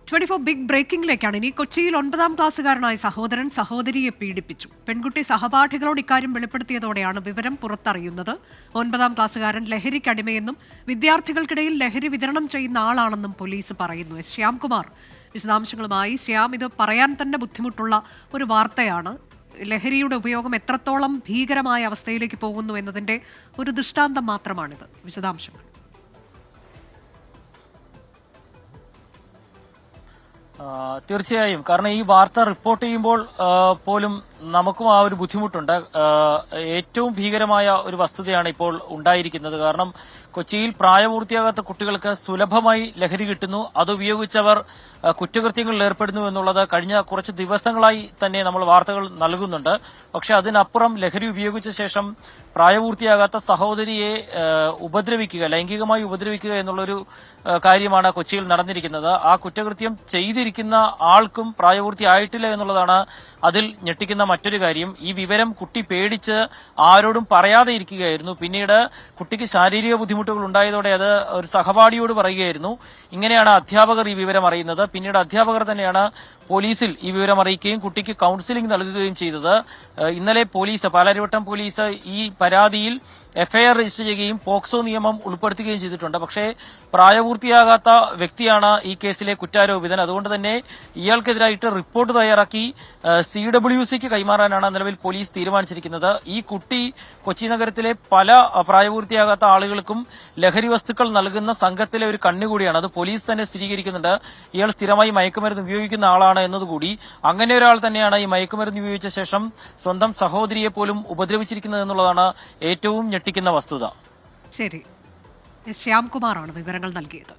24 big ബ്രേക്കിംഗിലേക്കാണ്. ഇനി കൊച്ചിയിൽ 9ാം ക്ലാസ്സുകാരനായ സഹോദരൻ സഹോദരിയെ പീഡിപ്പിച്ചു. പെൺകുട്ടി സഹപാഠികളോട് ഇക്കാര്യം വെളിപ്പെടുത്തിയതോടെയാണ് വിവരം പുറത്തറിയുന്നത്. 9ാം ക്ലാസ്സുകാരൻ ലഹരിക്കടിമയെന്നും വിദ്യാർത്ഥികൾക്കിടയിൽ ലഹരി വിതരണം ചെയ്യുന്ന ആളാണെന്നും പോലീസ് പറയുന്നു. എസ് ശ്യാംകുമാർ വിശദാംശങ്ങളുമായി. ശ്യാം, ഇത് പറയാൻ തന്നെ ബുദ്ധിമുട്ടുള്ള ഒരു വാർത്തയാണ്. ലഹരിയുടെ ഉപയോഗം എത്രത്തോളം ഭീകരമായ അവസ്ഥയിലേക്ക് പോകുന്നു എന്നതിന്റെ ഒരു ദൃഷ്ടാന്തം മാത്രമാണിത്. വിശദാംശങ്ങൾ. തീർച്ചയായും, കാരണം ഈ വാർത്ത റിപ്പോർട്ട് ചെയ്യുമ്പോൾ പോലും നമുക്കും ആ ഒരു ബുദ്ധിമുട്ടുണ്ട്. ഏറ്റവും ഭീകരമായ ഒരു വസ്തുതയാണ് ഇപ്പോൾ ഉണ്ടായിരിക്കുന്നത്. കാരണം കൊച്ചിയിൽ പ്രായപൂർത്തിയാകാത്ത കുട്ടികൾക്ക് സുലഭമായി ലഹരി കിട്ടുന്നു. അതുപയോഗിച്ചവർ കുറ്റകൃത്യങ്ങളിൽ ഏർപ്പെടുന്നു എന്നുള്ളത് കഴിഞ്ഞ കുറച്ച് ദിവസങ്ങളായി തന്നെ നമ്മൾ വാർത്തകൾ നൽകുന്നുണ്ട്. പക്ഷെ അതിനപ്പുറം ലഹരി ഉപയോഗിച്ച ശേഷം പ്രായപൂർത്തിയാകാത്ത സഹോദരിയെ ഉപദ്രവിക്കുക, ലൈംഗികമായി ഉപദ്രവിക്കുക എന്നുള്ളൊരു കാര്യമാണ് കൊച്ചിയിൽ നടന്നിരിക്കുന്നത്. ആ കുറ്റകൃത്യം ചെയ്തിരിക്കുന്ന ആൾക്കും പ്രായപൂർത്തിയായിട്ടില്ല എന്നുള്ളതാണ് അതിൽ ഞെട്ടിക്കുന്ന മറ്റൊരു കാര്യം. ഈ വിവരം കുട്ടി പേടിച്ച് ആരോടും പറയാതെ ഇരിക്കുകയായിരുന്നു. പിന്നീട് കുട്ടിക്ക് ശാരീരിക ബുദ്ധിമുട്ടുകൾ ഉണ്ടായതോടെ അത് ഒരു സഹപാഠിയോട് പറയുകയായിരുന്നു. ഇങ്ങനെയാണ് അധ്യാപകർ ഈ വിവരം അറിയുന്നത്. പിന്നീട് അധ്യാപകർ തന്നെയാണ് പോലീസിൽ ഈ വിവരം അറിയിക്കുകയും കുട്ടിക്ക് കൌൺസിലിംഗ് നൽകുകയും ചെയ്തത്. ഇന്നലെ പാലാരിവട്ടം പോലീസ് ഈ പരാതിയിൽ എഫ്ഐആർ രജിസ്റ്റർ ചെയ്യുകയും പോക്സോ നിയമം ഉൾപ്പെടുത്തുകയും ചെയ്തിട്ടുണ്ട്. പക്ഷേ പ്രായപൂർത്തിയാകാത്ത വ്യക്തിയാണ് ഈ കേസിലെ കുറ്റാരോപിതൻ. അതുകൊണ്ട് തന്നെ ഇയാൾക്കെതിരായിട്ട് റിപ്പോർട്ട് തയ്യാറാക്കി CWCക്ക് കൈമാറാനാണ് നിലവിൽ പോലീസ് തീരുമാനിച്ചിരിക്കുന്നത്. ഈ കുട്ടി കൊച്ചി നഗരത്തിലെ പല പ്രായപൂർത്തിയാകാത്ത ആളുകൾക്കും ലഹരി വസ്തുക്കൾ നൽകുന്ന സംഘത്തിലെ ഒരു കണ്ണുകൂടിയാണ്. അത് പോലീസ് തന്നെ സ്ഥിരീകരിക്കുന്നുണ്ട്. ഇയാൾ സ്ഥിരമായി മയക്കുമരുന്ന് ഉപയോഗിക്കുന്ന ആളാണ് എന്നതുകൂടി. അങ്ങനെ ഒരാൾ തന്നെയാണ് ഈ മയക്കുമരുന്ന് ഉപയോഗിച്ച ശേഷം സ്വന്തം സഹോദരിയെ പോലും ഉപദ്രവിച്ചിരിക്കുന്നത് എന്നുള്ളതാണ് ഏറ്റവും ഞെട്ടിക്കുന്ന വസ്തുത. ശരി, ശ്യാംകുമാറാണ് വിവരങ്ങൾ നൽകിയത്.